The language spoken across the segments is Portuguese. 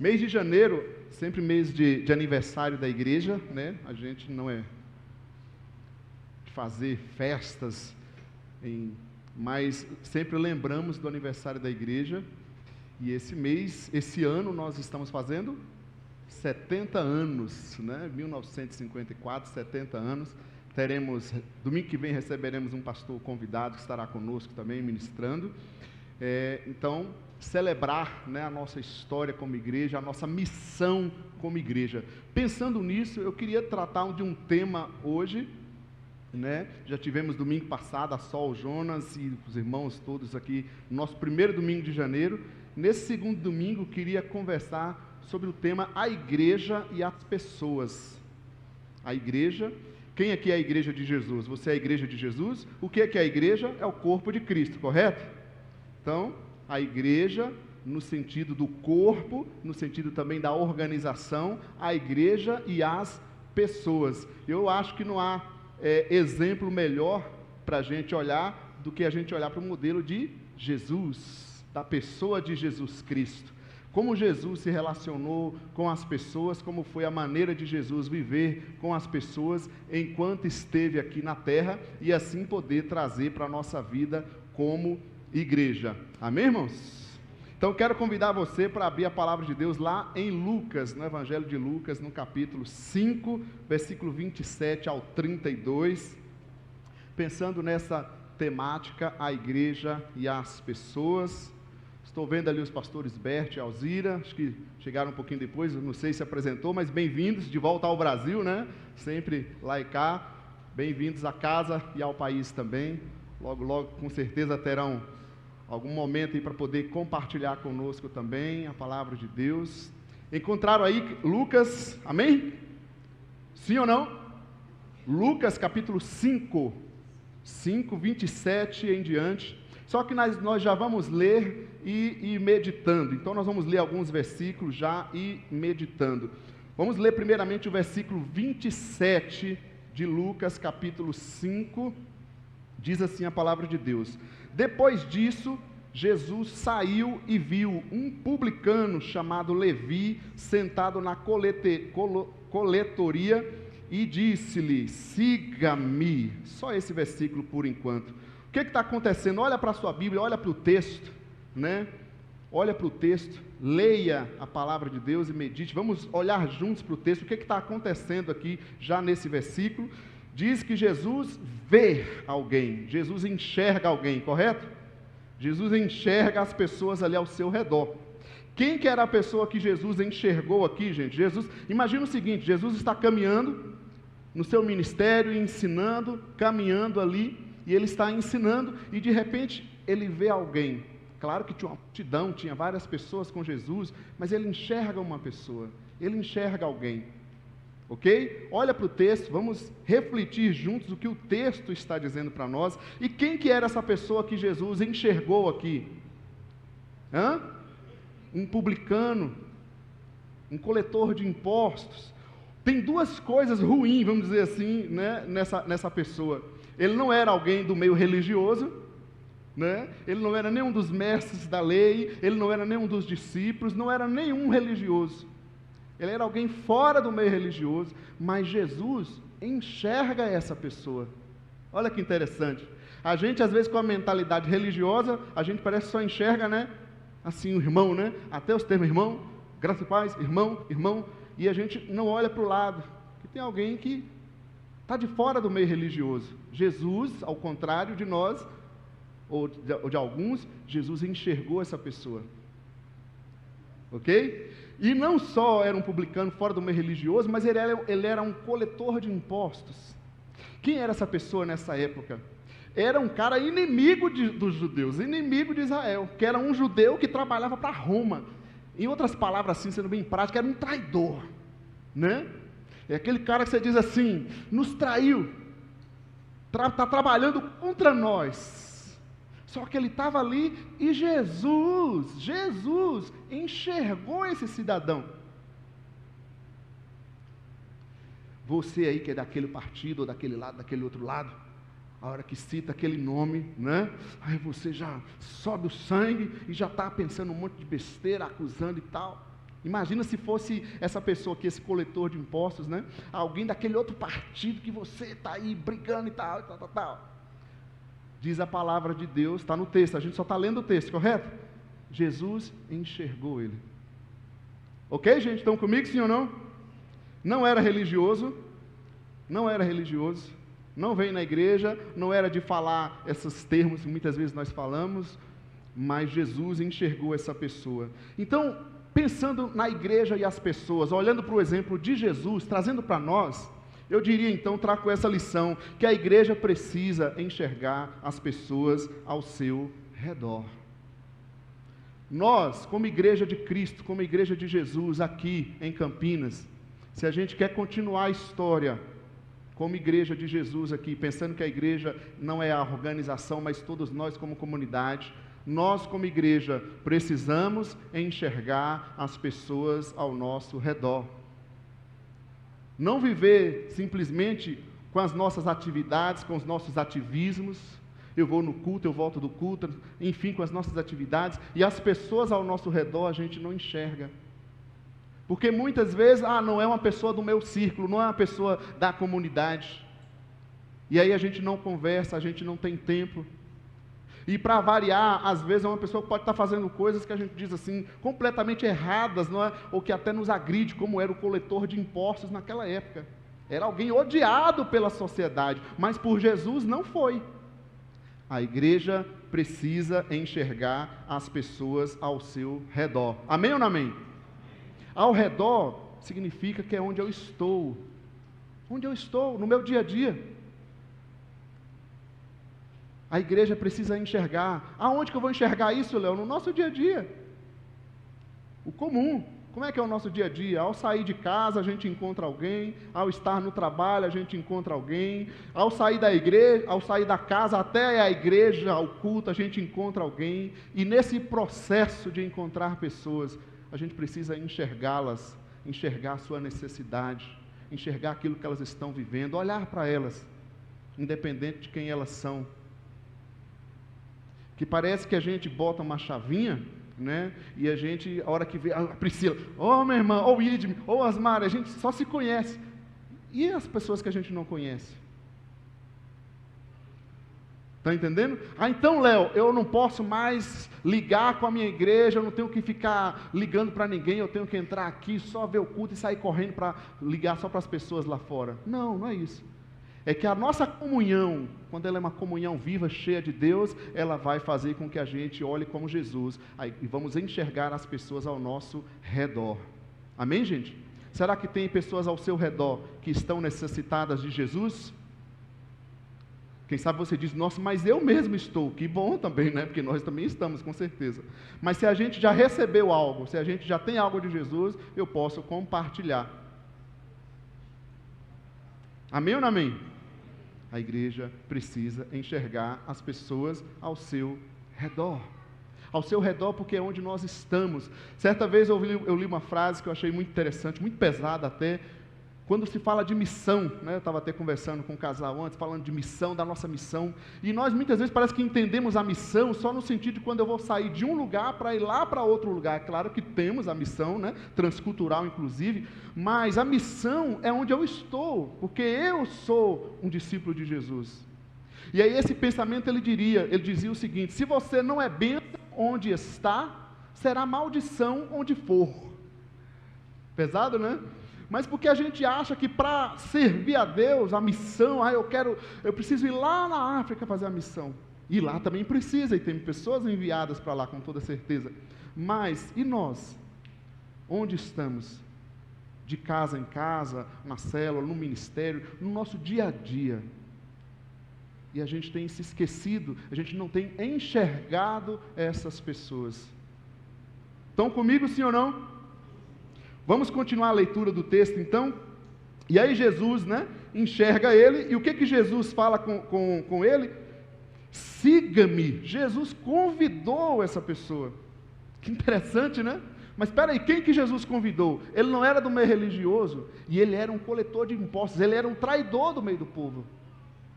Mês de janeiro, sempre mês de aniversário da igreja, né? A gente não é de fazer festas, mas sempre lembramos do aniversário da igreja. E esse ano, nós estamos fazendo 70 anos, né? 1954, 70 anos. Domingo que vem receberemos um pastor convidado que estará conosco também ministrando. Então, celebrar, né, a nossa história como igreja, a nossa missão como igreja. Pensando nisso, eu queria tratar de um tema hoje, né? Já tivemos domingo passado a Sol, Jonas e os irmãos todos aqui, no nosso primeiro domingo de janeiro. Nesse segundo domingo, queria conversar sobre o tema a igreja e as pessoas. A igreja. Quem aqui é a igreja de Jesus? Você é a igreja de Jesus? O que é a igreja? É o corpo de Cristo, correto? Então, a igreja, no sentido do corpo, no sentido também da organização, a igreja e as pessoas. Eu acho que não há exemplo melhor para a gente olhar do que a gente olhar para o modelo de Jesus, da pessoa de Jesus Cristo. Como Jesus se relacionou com as pessoas, como foi a maneira de Jesus viver com as pessoas enquanto esteve aqui na terra, e assim poder trazer para a nossa vida como igreja. Amém, irmãos? Então quero convidar você para abrir a palavra de Deus lá em Lucas, no Evangelho de Lucas, no capítulo 5, versículo 27 ao 32, pensando nessa temática, a igreja e as pessoas. Estou vendo ali os pastores Bert e Alzira, acho que chegaram um pouquinho depois, não sei se apresentou, mas bem-vindos de volta ao Brasil, né? Sempre lá e cá, bem-vindos à casa e ao país também. Logo, logo, com certeza terão algum momento aí para poder compartilhar conosco também a palavra de Deus. Encontraram aí Lucas, amém? Sim ou não? Lucas capítulo 5, 27 em diante. Só que nós já vamos ler e ir meditando. Então nós vamos ler alguns versículos já e meditando. Vamos ler primeiramente o versículo 27 de Lucas capítulo 5. Diz assim a palavra de Deus: depois disso, Jesus saiu e viu um publicano chamado Levi sentado na coletoria e disse-lhe: siga-me. Só esse versículo por enquanto. O que está acontecendo? Olha para a sua Bíblia, olha para o texto, né? Olha para o texto, leia a palavra de Deus e medite. Vamos olhar juntos para o texto. O que está acontecendo aqui já nesse versículo? Diz que Jesus vê alguém, Jesus enxerga alguém, correto? Jesus enxerga as pessoas ali ao seu redor. Quem que era a pessoa que Jesus enxergou aqui, gente? Imagina o seguinte: Jesus está caminhando no seu ministério, ensinando, caminhando ali, e ele está ensinando, e de repente ele vê alguém. Claro que tinha uma multidão, tinha várias pessoas com Jesus, mas ele enxerga uma pessoa, ele enxerga alguém. Ok? Olha para o texto, vamos refletir juntos o que o texto está dizendo para nós. E quem que era essa pessoa que Jesus enxergou aqui? Um publicano, um coletor de impostos. Tem duas coisas ruins, vamos dizer assim, né, nessa pessoa. Ele não era alguém do meio religioso, né? Ele não era nenhum dos mestres da lei, ele não era nenhum dos discípulos, não era nenhum religioso. Ele era alguém fora do meio religioso, mas Jesus enxerga essa pessoa. Olha que interessante. A gente, às vezes, com a mentalidade religiosa, a gente parece que só enxerga, né? Assim, o irmão, né? Até os termos irmão, graça e paz, irmão, e a gente não olha para o lado, que tem alguém que está de fora do meio religioso. Jesus, ao contrário de nós, ou de alguns, Jesus enxergou essa pessoa. Ok? E não só era um publicano fora do meio religioso, mas ele era um coletor de impostos. Quem era essa pessoa nessa época? Era um cara inimigo dos judeus, inimigo de Israel, que era um judeu que trabalhava para Roma. Em outras palavras, assim, sendo bem prático, era um traidor, né? É aquele cara que você diz assim: nos traiu, está trabalhando contra nós. Só que ele estava ali e Jesus enxergou esse cidadão. Você aí que é daquele partido, ou daquele lado, daquele outro lado, a hora que cita aquele nome, né? Aí você já sobe o sangue e já está pensando um monte de besteira, acusando e tal. Imagina se fosse essa pessoa aqui, esse coletor de impostos, né? Alguém daquele outro partido que você está aí brigando e tal, tal, tal, tal. Diz a palavra de Deus, está no texto, a gente só está lendo o texto, correto? Jesus enxergou ele. Ok, gente? Estão comigo, sim ou não? Não era religioso, não veio na igreja, não era de falar esses termos que muitas vezes nós falamos, mas Jesus enxergou essa pessoa. Então, pensando na igreja e as pessoas, olhando para o exemplo de Jesus, trazendo para nós, eu diria então, trago essa lição, que a igreja precisa enxergar as pessoas ao seu redor. Nós, como igreja de Cristo, como igreja de Jesus aqui em Campinas, se a gente quer continuar a história como igreja de Jesus aqui, pensando que a igreja não é a organização, mas todos nós como comunidade, nós como igreja precisamos enxergar as pessoas ao nosso redor. Não viver simplesmente com as nossas atividades, com os nossos ativismos. Eu vou no culto, eu volto do culto, enfim, com as nossas atividades, e as pessoas ao nosso redor a gente não enxerga. Porque muitas vezes, não é uma pessoa do meu círculo, não é uma pessoa da comunidade. E aí a gente não conversa, a gente não tem tempo. E para variar, às vezes é uma pessoa que pode estar fazendo coisas que a gente diz assim, completamente erradas, não é? Ou que até nos agride, como era o coletor de impostos naquela época. Era alguém odiado pela sociedade, mas por Jesus não foi. A igreja precisa enxergar as pessoas ao seu redor. Amém ou não amém? Ao redor significa que é onde eu estou. Onde eu estou, no meu dia a dia. A igreja precisa enxergar. Aonde que eu vou enxergar isso, Léo? No nosso dia a dia. O comum. Como é que é o nosso dia a dia? Ao sair de casa, a gente encontra alguém. Ao estar no trabalho, a gente encontra alguém. Ao sair da igreja, ao sair da casa até a igreja, ao culto, a gente encontra alguém. E nesse processo de encontrar pessoas, a gente precisa enxergá-las, enxergar a sua necessidade, enxergar aquilo que elas estão vivendo, olhar para elas, independente de quem elas são. Que parece que a gente bota uma chavinha, né? E a gente, a hora que vê a Priscila, minha irmã, ou Idme, ou Asmar, a gente só se conhece. E as pessoas que a gente não conhece? Está entendendo? Então, Léo, eu não posso mais ligar com a minha igreja, eu não tenho que ficar ligando para ninguém, eu tenho que entrar aqui, só ver o culto e sair correndo para ligar só para as pessoas lá fora. Não, não é isso. É que a nossa comunhão, quando ela é uma comunhão viva, cheia de Deus, ela vai fazer com que a gente olhe como Jesus, e vamos enxergar as pessoas ao nosso redor. Amém, gente? Será que tem pessoas ao seu redor que estão necessitadas de Jesus? Quem sabe você diz, nossa, mas eu mesmo estou. Que bom também, né? Porque nós também estamos, com certeza. Mas se a gente já recebeu algo, se a gente já tem algo de Jesus, eu posso compartilhar. Amém ou não amém? A igreja precisa enxergar as pessoas ao seu redor. Ao seu redor, porque é onde nós estamos. Certa vez eu li uma frase que eu achei muito interessante, muito pesada até, quando se fala de missão, né? Eu estava até conversando com um casal antes, falando de missão, da nossa missão, e nós muitas vezes parece que entendemos a missão só no sentido de quando eu vou sair de um lugar para ir lá para outro lugar. Claro que temos a missão, né? Transcultural inclusive, mas a missão é onde eu estou, porque eu sou um discípulo de Jesus. E aí esse pensamento ele dizia o seguinte: se você não é bênção onde está, será maldição onde for. Pesado, né? Mas porque a gente acha que para servir a Deus, a missão, eu preciso ir lá na África fazer a missão. E lá também precisa, e tem pessoas enviadas para lá com toda certeza. Mas, e nós? Onde estamos? De casa em casa, na célula, no ministério, no nosso dia a dia. E a gente tem se esquecido, a gente não tem enxergado essas pessoas. Estão comigo, sim ou não? Vamos continuar a leitura do texto então. E aí Jesus, né, enxerga ele, e o que Jesus fala com ele? Siga-me. Jesus convidou essa pessoa. Que interessante, né? Mas espera aí, quem que Jesus convidou? Ele não era do meio religioso, e ele era um coletor de impostos, ele era um traidor do meio do povo.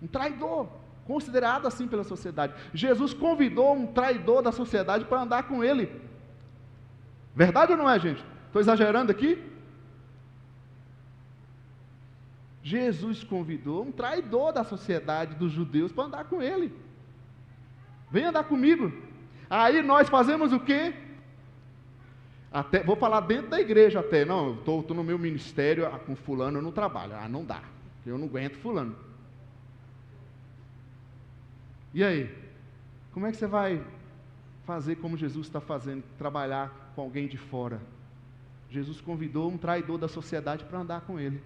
Um traidor, considerado assim pela sociedade. Jesus convidou um traidor da sociedade para andar com ele. Verdade ou não é, gente? Estou exagerando aqui? Jesus convidou um traidor da sociedade dos judeus para andar com ele. Vem andar comigo. Aí nós fazemos o quê? Até, vou falar dentro da igreja até. Não, eu estou no meu ministério, com fulano eu não trabalho. Não dá, eu não aguento fulano. E aí? Como é que você vai fazer como Jesus está fazendo, trabalhar com alguém de fora? Jesus convidou um traidor da sociedade para andar com ele.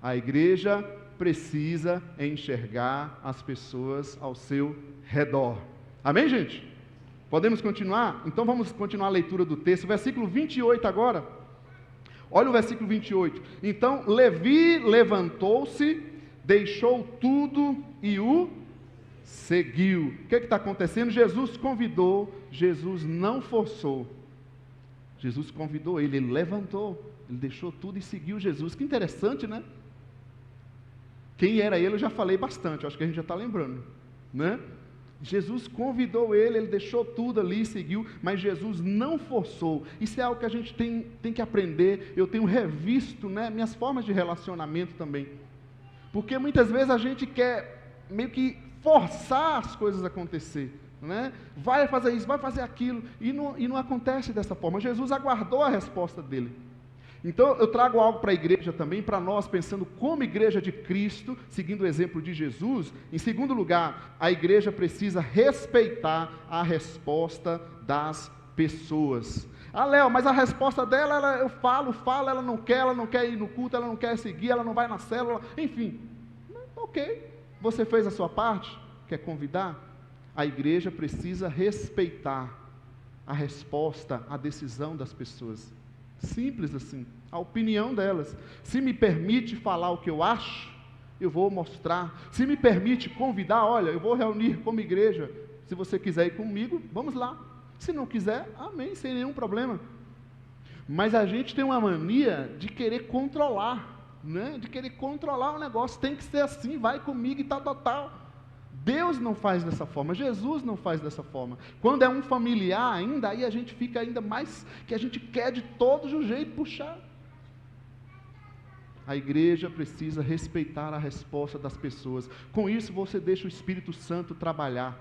A igreja precisa enxergar as pessoas ao seu redor. Amém, gente? Podemos continuar? Então vamos continuar a leitura do texto. Versículo 28 agora. Olha o versículo 28. Então Levi levantou-se, deixou tudo e o seguiu. O que está acontecendo? Jesus convidou, Jesus não forçou. Jesus convidou ele levantou, ele deixou tudo e seguiu Jesus. Que interessante, né? Quem era ele eu já falei bastante, acho que a gente já está lembrando, né? Jesus convidou ele deixou tudo ali e seguiu, mas Jesus não forçou. Isso é algo que a gente tem que aprender. Eu tenho revisto, né, minhas formas de relacionamento também, porque muitas vezes a gente quer meio que forçar as coisas a acontecer, né? Vai fazer isso, vai fazer aquilo, e não acontece dessa forma. Jesus aguardou a resposta dele. Então eu trago algo para a igreja também, para nós, pensando como igreja de Cristo, seguindo o exemplo de Jesus. Em segundo lugar, a igreja precisa respeitar a resposta das pessoas. Léo, mas a resposta dela, eu falo, ela não quer ir no culto, ela não quer seguir, ela não vai na célula, enfim. Ok, você fez a sua parte, quer convidar? A igreja precisa respeitar a resposta, a decisão das pessoas. Simples assim, a opinião delas. Se me permite falar o que eu acho, eu vou mostrar. Se me permite convidar, olha, eu vou reunir como igreja, se você quiser ir comigo, vamos lá. Se não quiser, amém, sem nenhum problema. Mas a gente tem uma mania de querer controlar, né? De querer controlar o negócio, tem que ser assim, vai comigo e tal. Deus não faz dessa forma, Jesus não faz dessa forma. Quando é um familiar ainda, aí a gente fica ainda mais, que a gente quer de todo jeito puxar. A igreja precisa respeitar a resposta das pessoas. Com isso você deixa o Espírito Santo trabalhar.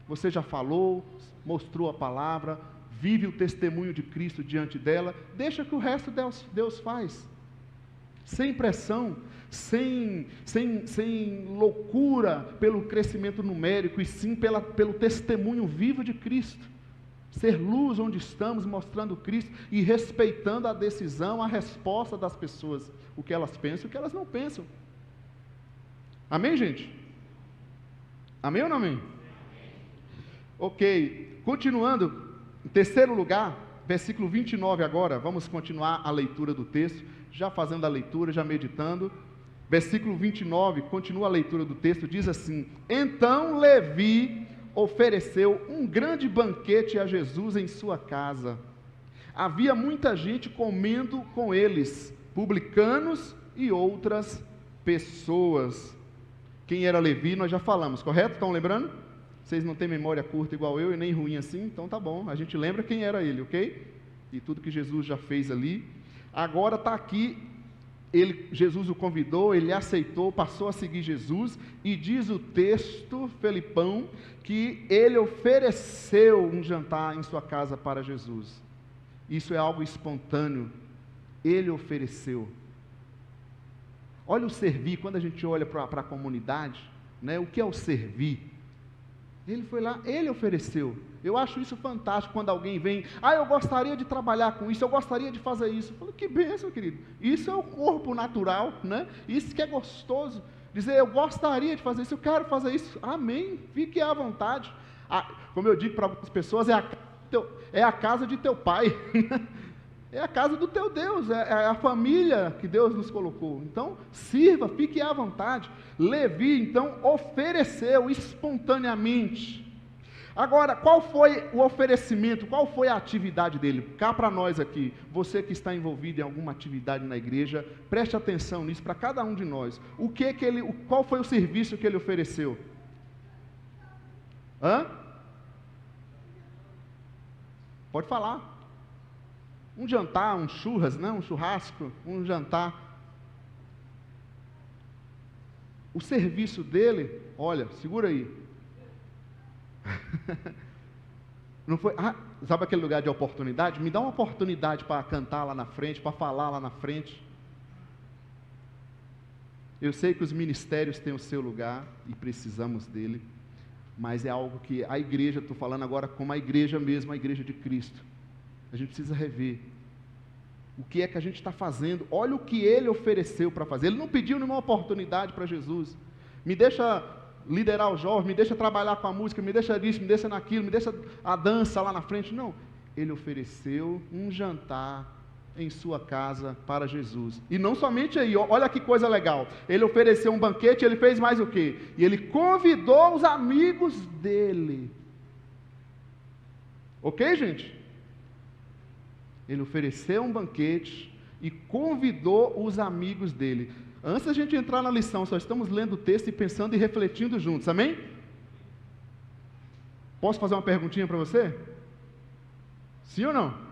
Você já falou, mostrou a palavra, vive o testemunho de Cristo diante dela, deixa que o resto Deus faz. Sem pressão, sem loucura pelo crescimento numérico, e sim pelo testemunho vivo de Cristo. Ser luz onde estamos, mostrando Cristo e respeitando a decisão, a resposta das pessoas, o que elas pensam e o que elas não pensam. Amém, gente? Amém ou não amém? Ok, continuando, em terceiro lugar, versículo 29 agora, vamos continuar a leitura do texto, já fazendo a leitura, já meditando. Versículo 29, continua a leitura do texto, diz assim: Então Levi ofereceu um grande banquete a Jesus em sua casa. Havia muita gente comendo com eles, publicanos e outras pessoas. Quem era Levi, nós já falamos, correto? Estão lembrando? Vocês não têm memória curta igual eu e nem ruim assim, então tá bom, a gente lembra quem era ele, ok? E tudo que Jesus já fez ali. Agora está aqui, Jesus o convidou, ele aceitou, passou a seguir Jesus, e diz o texto, Felipão, que ele ofereceu um jantar em sua casa para Jesus. Isso é algo espontâneo, ele ofereceu. Olha o servir, quando a gente olha para a comunidade, né, o que é o servir? Ele foi lá, ele ofereceu. Eu acho isso fantástico quando alguém vem, eu gostaria de trabalhar com isso, eu gostaria de fazer isso. Eu falo, que bênção, querido. Isso é o corpo natural, né? Isso que é gostoso. Dizer, eu gostaria de fazer isso, eu quero fazer isso. Amém, fique à vontade. Como eu digo para algumas pessoas, é a casa de teu pai. É a casa do teu Deus, é a família que Deus nos colocou. Então, sirva, fique à vontade. Levi, então, ofereceu espontaneamente. Agora, qual foi o oferecimento, qual foi a atividade dele? Cá para nós aqui, você que está envolvido em alguma atividade na igreja, preste atenção nisso, para cada um de nós. Qual foi o serviço que ele ofereceu? Pode falar. Um jantar, um churras, né? Um churrasco, um jantar. O serviço dele, olha, segura aí. Não foi, sabe aquele lugar de oportunidade? Me dá uma oportunidade para cantar lá na frente, para falar lá na frente. Eu sei que os ministérios têm o seu lugar e precisamos dele, mas é algo que a igreja, estou falando agora como a igreja mesmo, a igreja de Cristo, a gente precisa rever. O que é que a gente está fazendo? Olha o que ele ofereceu para fazer. Ele não pediu nenhuma oportunidade para Jesus. Me deixa liderar os jovens, me deixa trabalhar com a música, me deixa isso, me deixa naquilo, me deixa a dança lá na frente. Não. Ele ofereceu um jantar em sua casa para Jesus. E não somente aí, olha que coisa legal. Ele ofereceu um banquete, ele fez mais o quê? E ele convidou os amigos dele. Ok, gente? Ele ofereceu um banquete e convidou os amigos dele. Antes da gente entrar na lição, só estamos lendo o texto e pensando e refletindo juntos, amém? Posso fazer uma perguntinha para você? Sim ou não?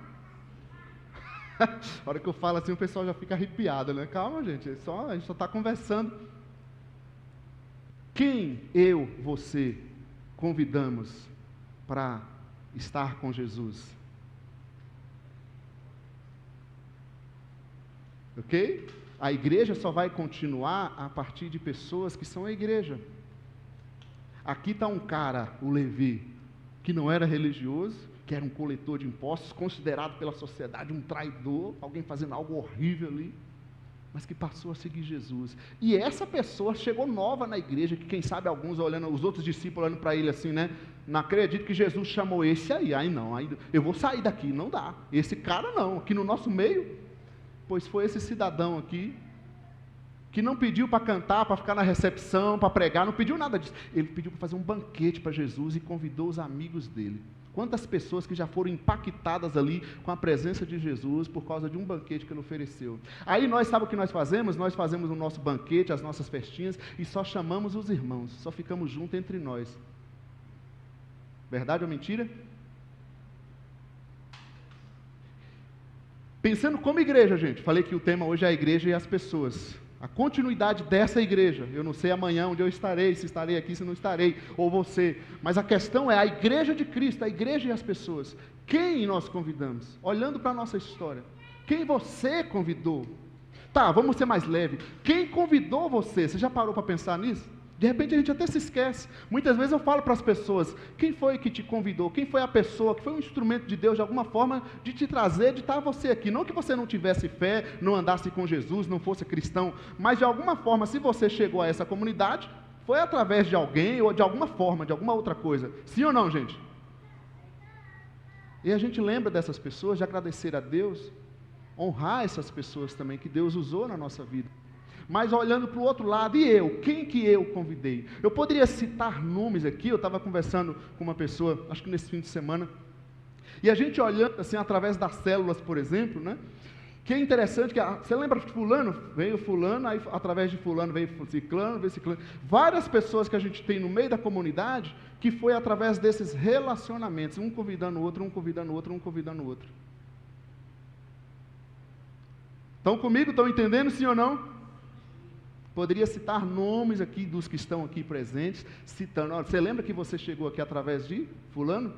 A hora que eu falo assim, o pessoal já fica arrepiado, né? Calma, gente, a gente só está conversando. Quem eu, você, convidamos para estar com Jesus? Ok? A igreja só vai continuar a partir de pessoas que são a igreja. Aqui está um cara, o Levi, que não era religioso, que era um coletor de impostos, considerado pela sociedade um traidor, alguém fazendo algo horrível ali, mas que passou a seguir Jesus. E essa pessoa chegou nova na igreja, que quem sabe alguns olhando, os outros discípulos olhando para ele assim, né? Não acredito que Jesus chamou esse aí não, aí eu vou sair daqui, não dá. Esse cara não, aqui no nosso meio. Pois foi esse cidadão aqui, que não pediu para cantar, para ficar na recepção, para pregar, não pediu nada disso. Ele pediu para fazer um banquete para Jesus e convidou os amigos dele. Quantas pessoas que já foram impactadas ali com a presença de Jesus por causa de um banquete que ele ofereceu. Aí nós, sabe o que nós fazemos? Nós fazemos o nosso banquete, as nossas festinhas, e só chamamos os irmãos, só ficamos juntos entre nós. Verdade ou mentira? Pensando como igreja, gente, falei que o tema hoje é a igreja e as pessoas. A continuidade dessa igreja, eu não sei amanhã onde eu estarei, se estarei aqui, se não estarei, ou você, mas a questão é a igreja de Cristo, a igreja e as pessoas. Quem nós convidamos? Olhando para a nossa história, quem você convidou? Tá, vamos ser mais leve. Quem convidou você? Você já parou para pensar nisso? De repente a gente até se esquece. Muitas vezes eu falo para as pessoas, quem foi que te convidou? Quem foi a pessoa que foi um instrumento de Deus de alguma forma de te trazer, de estar você aqui? Não que você não tivesse fé, não andasse com Jesus, não fosse cristão, mas de alguma forma, se você chegou a essa comunidade, foi através de alguém ou de alguma forma, de alguma outra coisa. Sim ou não, gente? E a gente lembra dessas pessoas, de agradecer a Deus, honrar essas pessoas também que Deus usou na nossa vida. Mas olhando para o outro lado, e eu? Quem que eu convidei? Eu poderia citar nomes aqui, eu estava conversando com uma pessoa, acho que nesse fim de semana, e a gente olhando assim, através das células, por exemplo, né? Que é interessante, que você lembra de fulano? Veio fulano, aí através de fulano veio ciclano, várias pessoas que a gente tem no meio da comunidade, que foi através desses relacionamentos, um convidando o outro, um convidando o outro, um convidando o outro. Estão comigo? Estão entendendo, sim ou não? Poderia citar nomes aqui dos que estão aqui presentes, citando, olha, você lembra que você chegou aqui através de fulano?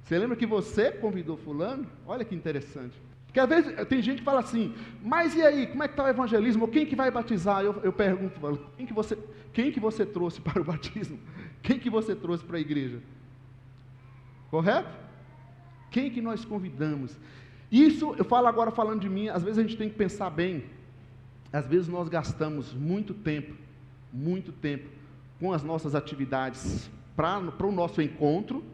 Você lembra que você convidou fulano? Olha que interessante. Porque às vezes tem gente que fala assim, mas e aí, como é que está o evangelismo? Quem que vai batizar? Eu pergunto, quem que você trouxe para o batismo? Quem que você trouxe para a igreja? Correto? Quem que nós convidamos? Isso, eu falo agora falando de mim, às vezes a gente tem que pensar bem. Às vezes nós gastamos muito tempo com as nossas atividades para o nosso encontro,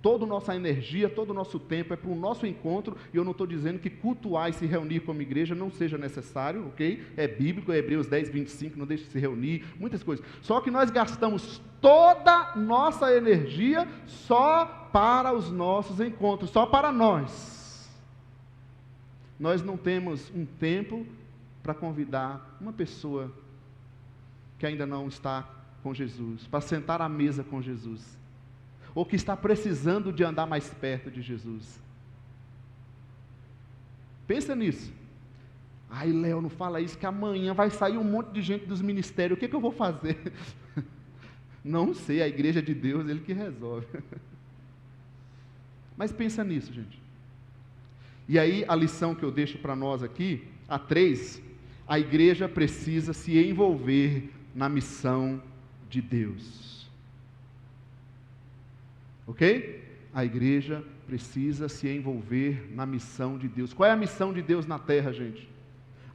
toda a nossa energia, todo o nosso tempo é para o nosso encontro, e eu não estou dizendo que cultuar e se reunir como igreja não seja necessário, ok? É bíblico, é Hebreus 10, 25, não deixe de se reunir, muitas coisas. Só que nós gastamos toda nossa energia só para os nossos encontros, só para nós. Nós não temos um tempo para convidar uma pessoa que ainda não está com Jesus, para sentar à mesa com Jesus. ou que está precisando de andar mais perto de Jesus. Pensa nisso. Ai, Léo, não fala isso, que amanhã vai sair um monte de gente dos ministérios, o que eu vou fazer? Não sei, a igreja de Deus, Ele que resolve. Mas pensa nisso, gente. E aí, a lição que eu deixo para nós aqui, a 3, a igreja precisa se envolver na missão de Deus. Ok? A igreja precisa se envolver na missão de Deus. Qual é a missão de Deus na terra, gente?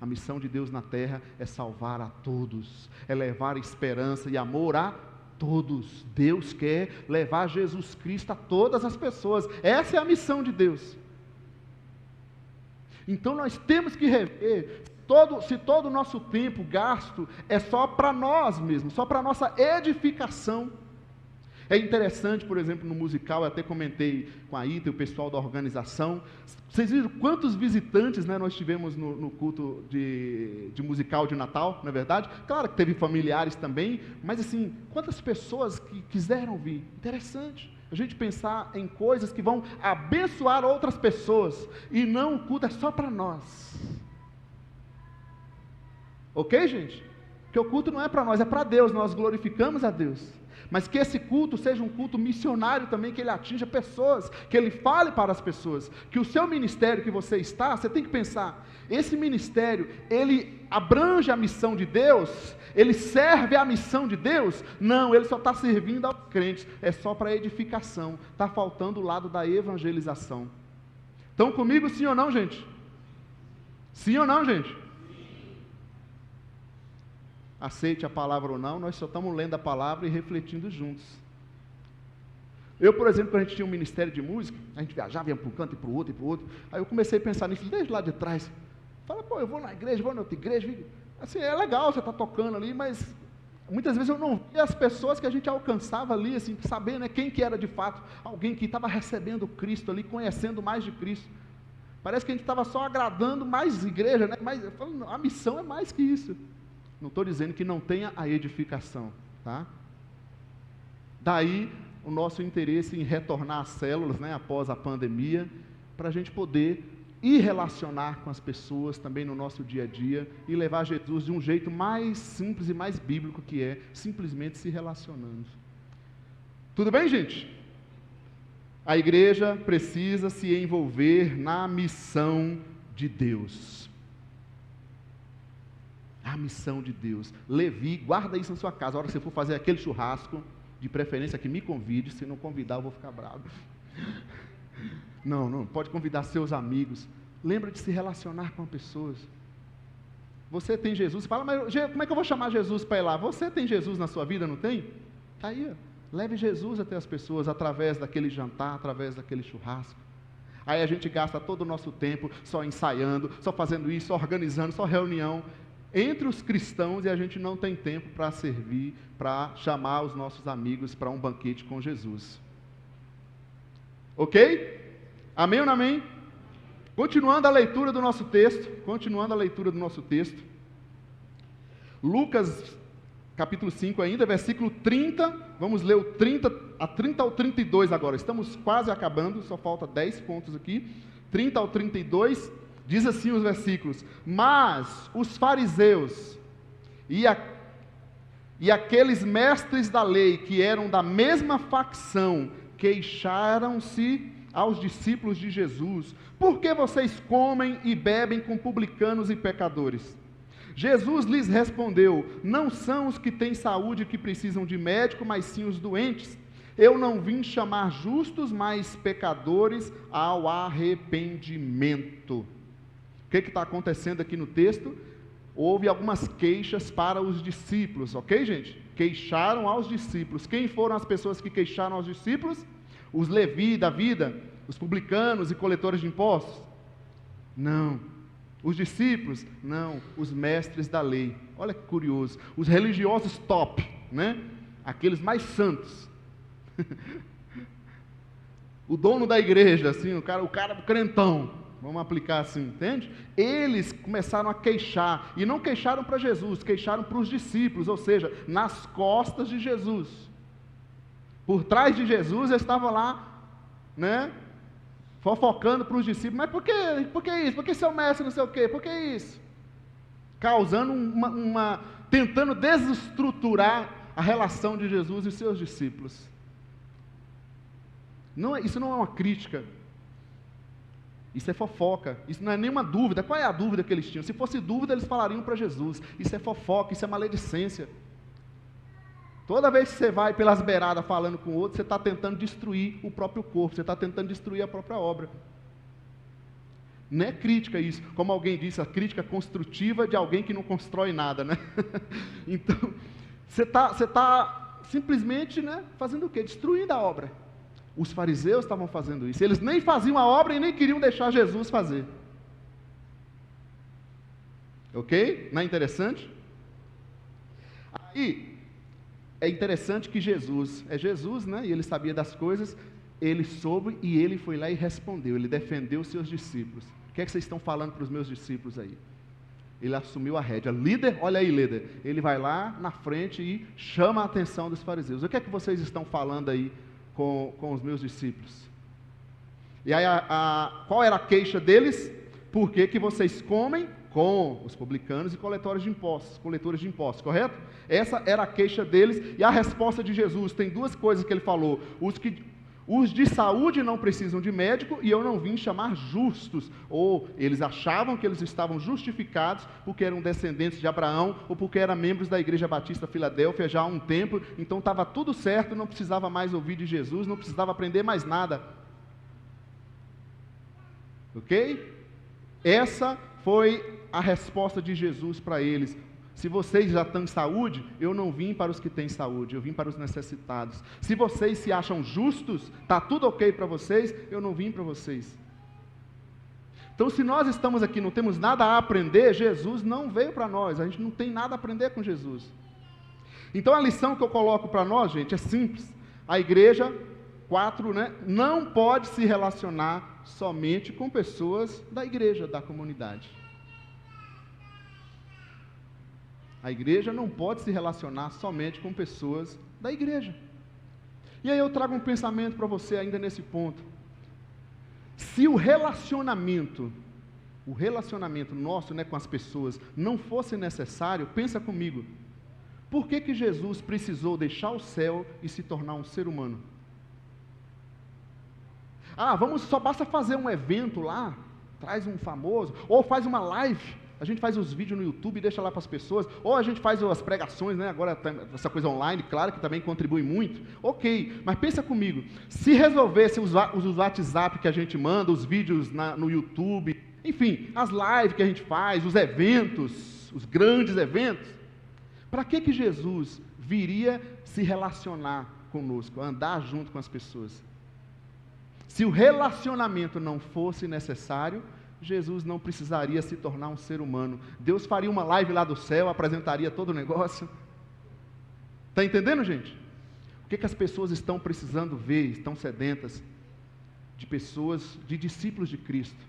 A missão de Deus na terra é salvar a todos, é levar esperança e amor a todos. Deus quer levar Jesus Cristo a todas as pessoas. Essa é a missão de Deus. Então nós temos que rever se todo o nosso tempo gasto é só para nós mesmos, só para a nossa edificação. É interessante, por exemplo, no musical, eu até comentei com a Ita e o pessoal da organização. Vocês viram quantos visitantes, né, nós tivemos no culto de musical de Natal, não é verdade? Claro que teve familiares também, mas assim, quantas pessoas que quiseram vir? Interessante a gente pensar em coisas que vão abençoar outras pessoas, e não o culto é só para nós. Ok, gente? Porque o culto não é para nós, é para Deus, nós glorificamos a Deus. Mas que esse culto seja um culto missionário também, que ele atinja pessoas, que ele fale para as pessoas, que o seu ministério que você está, você tem que pensar, esse ministério, ele abrange a missão de Deus, ele serve a missão de Deus? Não, ele só está servindo aos crentes, é só para edificação, está faltando o lado da evangelização. Estão comigo, sim ou não, gente? Sim ou não, gente? Aceite a palavra ou não, nós só estamos lendo a palavra e refletindo juntos. Eu, por exemplo, quando a gente tinha um ministério de música, a gente viajava, ia para um canto e para o outro, aí eu comecei a pensar nisso desde lá de trás. Fala, pô, eu vou na igreja, vou na outra igreja, assim, é legal você estar tocando ali, mas muitas vezes eu não via as pessoas que a gente alcançava ali, assim, saber, né, quem que era de fato, alguém que estava recebendo Cristo ali, conhecendo mais de Cristo. Parece que a gente estava só agradando mais igreja, né, mas a missão é mais que isso. Não estou dizendo que não tenha a edificação, tá? Daí o nosso interesse em retornar às células, né, após a pandemia, para a gente poder ir relacionar com as pessoas também no nosso dia a dia e levar Jesus de um jeito mais simples e mais bíblico, que é simplesmente se relacionando. Tudo bem, gente? A igreja precisa se envolver na missão de Deus. A missão de Deus. Levi, guarda isso na sua casa. A hora que você for fazer aquele churrasco, de preferência que me convide. Se não convidar, eu vou ficar bravo. Não, pode convidar seus amigos. Lembra de se relacionar com pessoas. Você tem Jesus. Fala, mas como é que eu vou chamar Jesus para ir lá? Você tem Jesus na sua vida, não tem? Está aí, ó. Leve Jesus até as pessoas, através daquele jantar, através daquele churrasco. Aí a gente gasta todo o nosso tempo só ensaiando, só fazendo isso, só organizando, só reunião entre os cristãos, e a gente não tem tempo para servir, para chamar os nossos amigos para um banquete com Jesus. Ok? Amém ou não amém? Continuando a leitura do nosso texto, Lucas, capítulo 5 ainda, versículo 30, vamos ler o 30 ao 32 agora, estamos quase acabando, só falta 10 pontos aqui, 30 ao 32, diz assim os versículos: mas os fariseus e aqueles mestres da lei, que eram da mesma facção, queixaram-se aos discípulos de Jesus: por que vocês comem e bebem com publicanos e pecadores? Jesus lhes respondeu: não são os que têm saúde que precisam de médico, mas sim os doentes. Eu não vim chamar justos, mas pecadores ao arrependimento. O que está acontecendo aqui no texto? Houve algumas queixas para os discípulos, ok, gente? Queixaram aos discípulos. Quem foram as pessoas que queixaram aos discípulos? Os Levi da vida, os publicanos e coletores de impostos? Não. Os discípulos? Não. Os mestres da lei. Olha que curioso. Os religiosos top, né? Aqueles mais santos. O dono da igreja, assim, o cara do crentão. Vamos aplicar assim, entende? Eles começaram a queixar, e não queixaram para Jesus, queixaram para os discípulos, ou seja, nas costas de Jesus. Por trás de Jesus, eles estavam lá, né, fofocando para os discípulos, mas por que isso? Por que seu mestre não sei o quê? Por que isso? Causando tentando desestruturar a relação de Jesus e seus discípulos. Isso não é uma crítica. Isso é fofoca, isso não é nenhuma dúvida. Qual é a dúvida que eles tinham? Se fosse dúvida, eles falariam para Jesus. Isso é fofoca, isso é maledicência. Toda vez que você vai pelas beiradas falando com o outro, você está tentando destruir o próprio corpo, você está tentando destruir a própria obra. Não é crítica isso, como alguém disse, a crítica construtiva de alguém que não constrói nada, né? Então, você está simplesmente, né, fazendo o quê? Destruindo a obra. Os fariseus estavam fazendo isso, eles nem faziam a obra e nem queriam deixar Jesus fazer. Ok? Não é interessante? Aí, é interessante que Jesus, né, e ele sabia das coisas, ele soube e ele foi lá e respondeu, ele defendeu os seus discípulos. O que é que vocês estão falando para os meus discípulos aí? Ele assumiu a rédea. Líder, olha aí, líder, ele vai lá na frente e chama a atenção dos fariseus. O que é que vocês estão falando aí com os meus discípulos? E aí, qual era a queixa deles? Por que vocês comem com os publicanos e coletores de impostos, correto? Essa era a queixa deles, e a resposta de Jesus, tem duas coisas que ele falou: os de saúde não precisam de médico, e eu não vim chamar justos. Ou eles achavam que eles estavam justificados porque eram descendentes de Abraão, ou porque eram membros da Igreja Batista Filadélfia já há um tempo, então estava tudo certo, não precisava mais ouvir de Jesus, não precisava aprender mais nada. Ok? Essa foi a resposta de Jesus para eles. Se vocês já estão em saúde, eu não vim para os que têm saúde, eu vim para os necessitados. Se vocês se acham justos, está tudo ok para vocês, eu não vim para vocês. Então, se nós estamos aqui, não temos nada a aprender, Jesus não veio para nós, a gente não tem nada a aprender com Jesus. Então, a lição que eu coloco para nós, gente, é simples. A igreja, 4, né, não pode se relacionar somente com pessoas da igreja, da comunidade. A igreja não pode se relacionar somente com pessoas da igreja. E aí eu trago um pensamento para você ainda nesse ponto. Se o relacionamento nosso, né, com as pessoas não fosse necessário, pensa comigo, por que Jesus precisou deixar o céu e se tornar um ser humano? Só basta fazer um evento lá, traz um famoso, ou faz uma live. A gente faz os vídeos no YouTube e deixa lá para as pessoas, ou a gente faz as pregações, né? Agora tem essa coisa online, claro que também contribui muito. Ok, mas pensa comigo, se resolvesse os WhatsApp que a gente manda, os vídeos no YouTube, enfim, as lives que a gente faz, os eventos, os grandes eventos, para que Jesus viria se relacionar conosco, andar junto com as pessoas? Se o relacionamento não fosse necessário, Jesus não precisaria se tornar um ser humano. Deus faria uma live lá do céu, apresentaria todo o negócio. Está entendendo, gente? O que as pessoas estão precisando ver, estão sedentas? De pessoas, de discípulos de Cristo.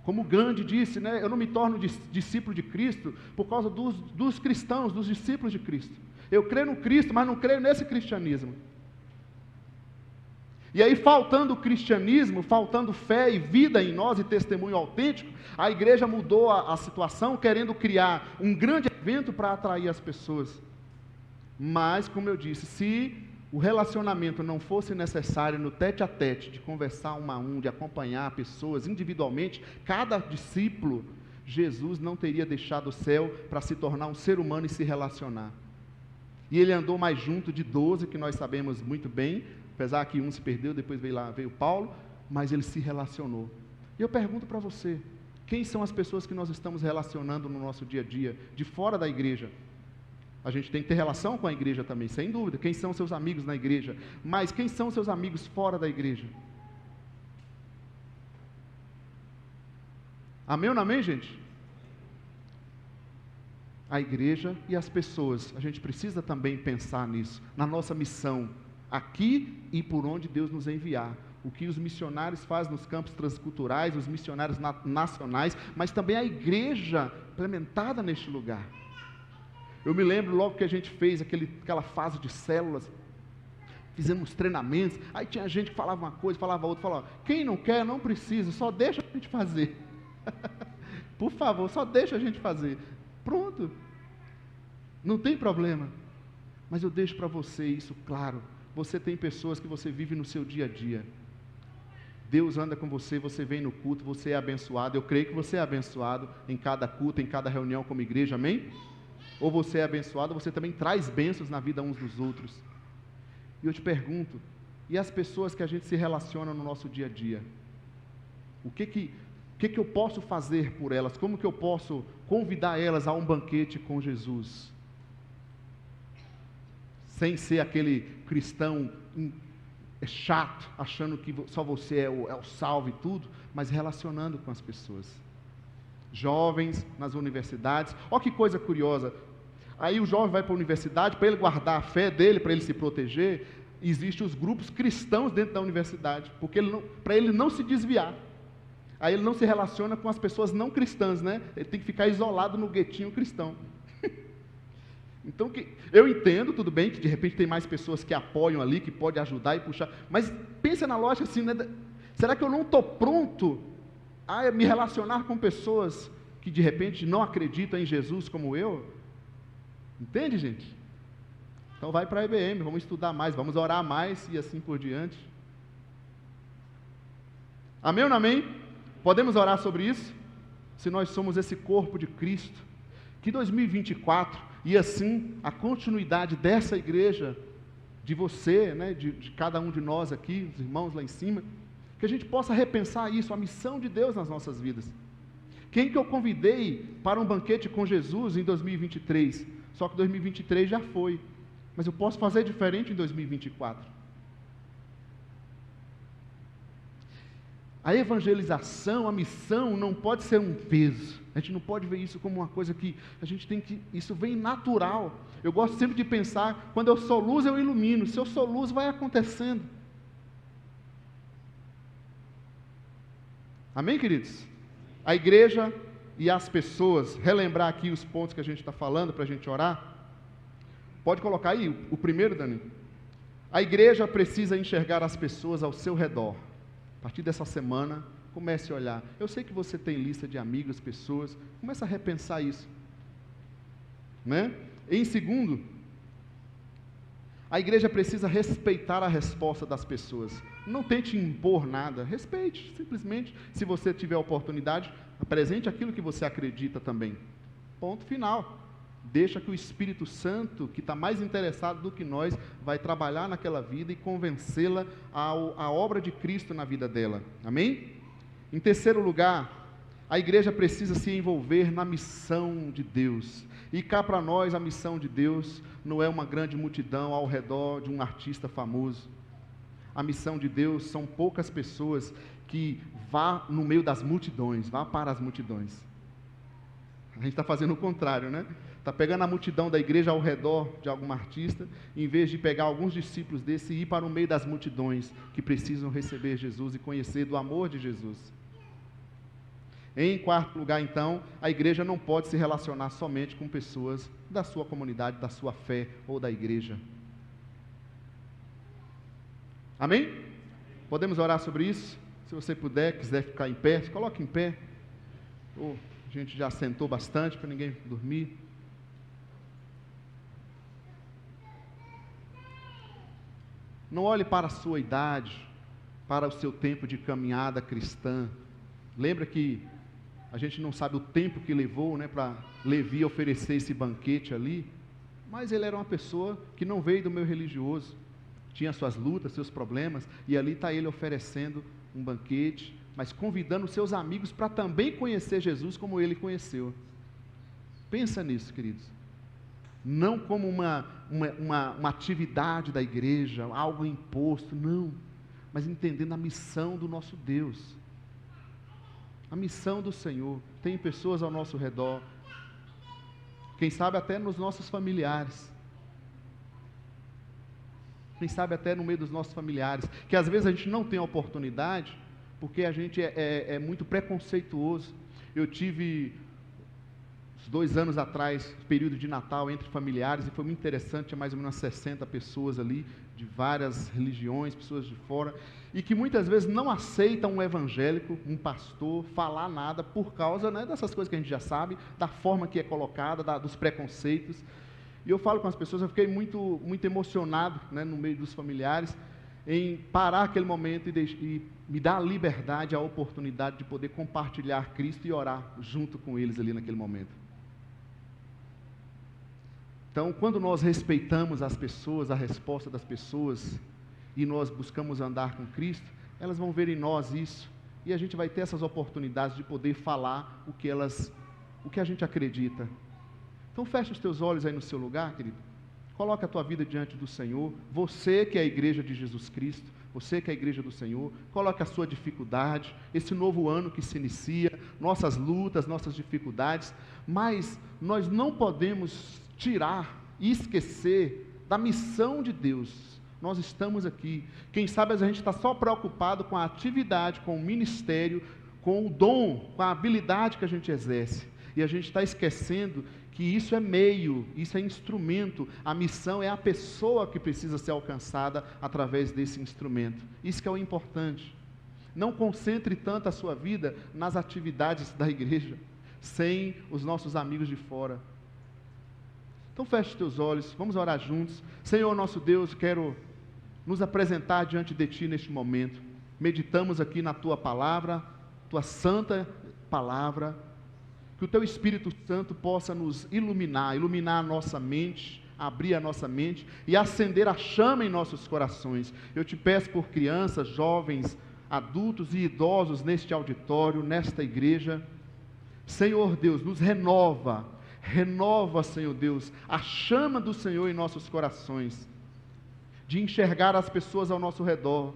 Como Gandhi disse, né? Eu não me torno discípulo de Cristo por causa dos cristãos, dos discípulos de Cristo. Eu creio no Cristo, mas não creio nesse cristianismo. E aí, faltando o cristianismo, faltando fé e vida em nós e testemunho autêntico, a igreja mudou a situação, querendo criar um grande evento para atrair as pessoas. Mas, como eu disse, se o relacionamento não fosse necessário no tete-a-tete, de conversar um a um, de acompanhar pessoas individualmente, cada discípulo, Jesus não teria deixado o céu para se tornar um ser humano e se relacionar. E ele andou mais junto de 12, que nós sabemos muito bem, apesar que um se perdeu, depois veio Paulo, mas ele se relacionou. E eu pergunto para você, quem são as pessoas que nós estamos relacionando no nosso dia a dia, de fora da igreja? A gente tem que ter relação com a igreja também, sem dúvida. Quem são seus amigos na igreja? Mas quem são seus amigos fora da igreja? Amém ou não amém, gente? A igreja e as pessoas, a gente precisa também pensar nisso, na nossa missão, aqui e por onde Deus nos enviar. O que os missionários fazem nos campos transculturais, os missionários nacionais, mas também a igreja implementada neste lugar. Eu me lembro logo que a gente fez aquela fase de células, fizemos treinamentos, aí tinha gente que falava uma coisa, falava outra, falava, quem não quer, não precisa, só deixa a gente fazer. Por favor, só deixa a gente fazer. Pronto. Não tem problema. Mas eu deixo para você isso claro. Você tem pessoas que você vive no seu dia a dia. Deus anda com você, você vem no culto, você é abençoado. Eu creio que você é abençoado em cada culto, em cada reunião como igreja, amém? Ou você é abençoado, você também traz bênçãos na vida uns dos outros. E eu te pergunto, e as pessoas que a gente se relaciona no nosso dia a dia? O que eu posso fazer por elas? Como que eu posso convidar elas a um banquete com Jesus? Sem ser aquele cristão chato, achando que só você é o salvo e tudo, mas relacionando com as pessoas. Jovens nas universidades, olha que coisa curiosa. Aí o jovem vai para a universidade, para ele guardar a fé dele, para ele se proteger, existem os grupos cristãos dentro da universidade, porque para ele não se desviar. Aí ele não se relaciona com as pessoas não cristãs, né? Ele tem que ficar isolado no guetinho cristão. Então, eu entendo, tudo bem, que de repente tem mais pessoas que apoiam ali, que pode ajudar e puxar, mas pensa na lógica assim, né? Será que eu não estou pronto a me relacionar com pessoas que de repente não acreditam em Jesus como eu? Entende, gente? Então vai para a IBM, vamos estudar mais, vamos orar mais e assim por diante. Amém ou não amém? Podemos orar sobre isso? Se nós somos esse corpo de Cristo, que 2024, e assim a continuidade dessa igreja, de você, né, de cada um de nós aqui, os irmãos lá em cima, que a gente possa repensar isso, a missão de Deus nas nossas vidas. Quem que eu convidei para um banquete com Jesus em 2023? Só que 2023 já foi, mas eu posso fazer diferente em 2024. A evangelização, a missão não pode ser um peso. A gente não pode ver isso como uma coisa que a gente tem que... Isso vem natural. Eu gosto sempre de pensar, quando eu sou luz, eu ilumino. Se eu sou luz, vai acontecendo. Amém, queridos? A igreja e as pessoas, relembrar aqui os pontos que a gente está falando para a gente orar. Pode colocar aí o primeiro, Dani. A igreja precisa enxergar as pessoas ao seu redor. A partir dessa semana, comece a olhar. Eu sei que você tem lista de amigos, pessoas, comece a repensar isso. Né? Em segundo, a igreja precisa respeitar a resposta das pessoas. Não tente impor nada, respeite, simplesmente. Se você tiver oportunidade, apresente aquilo que você acredita também. Ponto final. Deixa que o Espírito Santo, que está mais interessado do que nós, vai trabalhar naquela vida e convencê-la à obra de Cristo na vida dela. Amém? Em terceiro lugar, a igreja precisa se envolver na missão de Deus. E cá para nós, a missão de Deus não é uma grande multidão ao redor de um artista famoso. A missão de Deus são poucas pessoas que vá no meio das multidões, vá para as multidões. A gente está fazendo o contrário, né? Está pegando a multidão da igreja ao redor de algum artista, em vez de pegar alguns discípulos desse e ir para o meio das multidões que precisam receber Jesus e conhecer do amor de Jesus. Em quarto lugar, então, a igreja não pode se relacionar somente com pessoas da sua comunidade, da sua fé ou da igreja. Amém? Podemos orar sobre isso? Se você puder, quiser ficar em pé, se coloque em pé. A gente já sentou bastante para ninguém dormir. Não olhe para a sua idade, para o seu tempo de caminhada cristã. Lembra que a gente não sabe o tempo que levou, né, para Levi oferecer esse banquete ali, mas ele era uma pessoa que não veio do meio religioso, tinha suas lutas, seus problemas, e ali está ele oferecendo um banquete, mas convidando seus amigos para também conhecer Jesus como ele conheceu. Pensa nisso, queridos. Não como uma atividade da igreja, algo imposto, não, mas entendendo a missão do nosso Deus, a missão do Senhor. Tem pessoas ao nosso redor, quem sabe até nos nossos familiares, quem sabe até no meio dos nossos familiares, que às vezes a gente não tem a oportunidade, porque a gente é muito preconceituoso. Eu tive 2 anos atrás, período de Natal entre familiares, e foi muito interessante, tinha mais ou menos 60 pessoas ali, de várias religiões, pessoas de fora, e que muitas vezes não aceitam um evangélico, um pastor, falar nada por causa, né, dessas coisas que a gente já sabe, da forma que é colocada, dos preconceitos. E eu falo com as pessoas, eu fiquei muito emocionado, né, no meio dos familiares, em parar aquele momento e me dar a liberdade, a oportunidade de poder compartilhar Cristo e orar junto com eles ali naquele momento. Então, quando nós respeitamos as pessoas, a resposta das pessoas, e nós buscamos andar com Cristo, elas vão ver em nós isso, e a gente vai ter essas oportunidades de poder falar o que a gente acredita. Então fecha os teus olhos aí no seu lugar, querido. Coloca a tua vida diante do Senhor. Você que é a igreja de Jesus Cristo, você que é a igreja do Senhor, coloque a sua dificuldade, esse novo ano que se inicia, nossas lutas, nossas dificuldades, mas nós não podemos tirar e esquecer da missão de Deus. Nós estamos aqui. Quem sabe a gente está só preocupado com a atividade, com o ministério, com o dom, com a habilidade que a gente exerce. E a gente está esquecendo que isso é meio, isso é instrumento. A missão é a pessoa que precisa ser alcançada através desse instrumento. Isso que é o importante. Não concentre tanto a sua vida nas atividades da igreja, sem os nossos amigos de fora. Então feche os teus olhos, vamos orar juntos. Senhor nosso Deus, quero nos apresentar diante de Ti neste momento. Meditamos aqui na Tua palavra, Tua santa palavra, que o Teu Espírito Santo possa nos iluminar a nossa mente, abrir a nossa mente e acender a chama em nossos corações. Eu Te peço por crianças, jovens, adultos e idosos neste auditório, nesta igreja. Senhor Deus, nos renova, Senhor Deus, a chama do Senhor em nossos corações, de enxergar as pessoas ao nosso redor,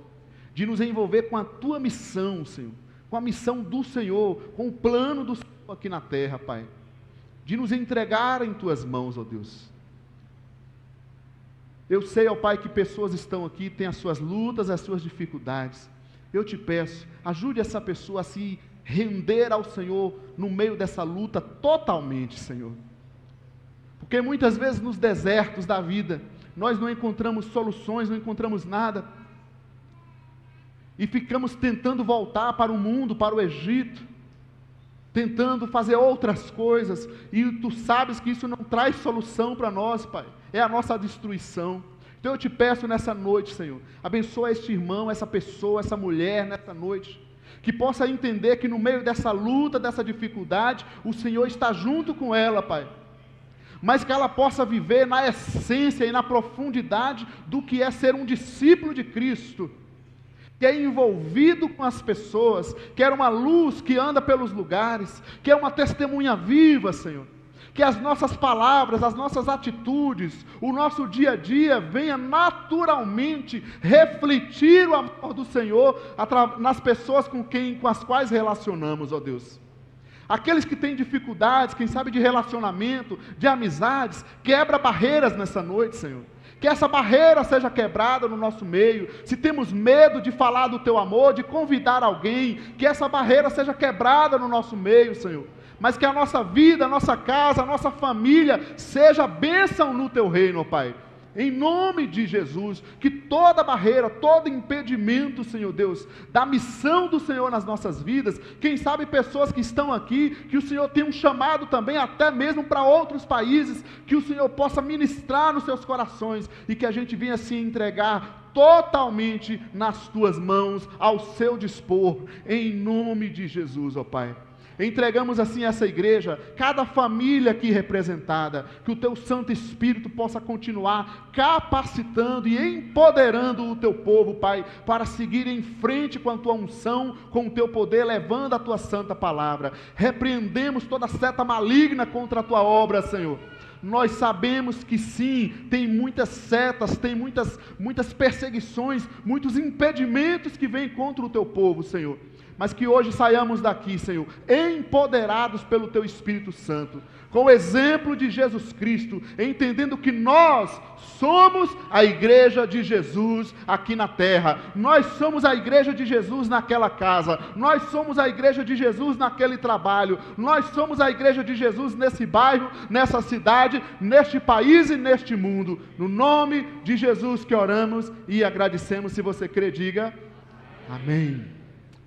de nos envolver com a Tua missão, Senhor, com a missão do Senhor, com o plano do Senhor aqui na terra, Pai, de nos entregar em Tuas mãos, ó Deus. Eu sei, ó Pai, que pessoas estão aqui, têm as suas lutas, as suas dificuldades. Eu Te peço, ajude essa pessoa a se render ao Senhor no meio dessa luta totalmente, Senhor. Porque muitas vezes nos desertos da vida, nós não encontramos soluções, não encontramos nada, e ficamos tentando voltar para o mundo, para o Egito, tentando fazer outras coisas, e Tu sabes que isso não traz solução para nós, Pai, é a nossa destruição. Então eu Te peço nessa noite, Senhor, abençoa este irmão, essa pessoa, essa mulher nessa noite, que possa entender que no meio dessa luta, dessa dificuldade, o Senhor está junto com ela, Pai, mas que ela possa viver na essência e na profundidade do que é ser um discípulo de Cristo, que é envolvido com as pessoas, que é uma luz que anda pelos lugares, que é uma testemunha viva, Senhor, que as nossas palavras, as nossas atitudes, o nosso dia a dia venha naturalmente refletir o amor do Senhor nas pessoas com as quais relacionamos, ó Deus. Aqueles que têm dificuldades, quem sabe de relacionamento, de amizades, quebra barreiras nessa noite, Senhor. Que essa barreira seja quebrada no nosso meio. Se temos medo de falar do Teu amor, de convidar alguém, que essa barreira seja quebrada no nosso meio, Senhor. Mas que a nossa vida, a nossa casa, a nossa família seja bênção no Teu reino, ó Pai. Em nome de Jesus, que toda barreira, todo impedimento, Senhor Deus, da missão do Senhor nas nossas vidas, quem sabe pessoas que estão aqui, que o Senhor tem um chamado também, até mesmo para outros países, que o Senhor possa ministrar nos seus corações, e que a gente venha se entregar totalmente nas Tuas mãos, ao seu dispor, em nome de Jesus, ó Pai. Entregamos assim essa igreja, cada família aqui representada, que o Teu Santo Espírito possa continuar capacitando e empoderando o Teu povo, Pai, para seguir em frente com a Tua unção, com o Teu poder, levando a Tua santa palavra. Repreendemos toda seta maligna contra a Tua obra, Senhor. Nós sabemos que sim, tem muitas setas, tem muitas perseguições, muitos impedimentos que vêm contra o Teu povo, Senhor. Mas que hoje saiamos daqui, Senhor, empoderados pelo Teu Espírito Santo, com o exemplo de Jesus Cristo, entendendo que nós somos a igreja de Jesus aqui na terra, nós somos a igreja de Jesus naquela casa, nós somos a igreja de Jesus naquele trabalho, nós somos a igreja de Jesus nesse bairro, nessa cidade cidade, neste país e neste mundo. No nome de Jesus que oramos e agradecemos. Se você crê, diga amém.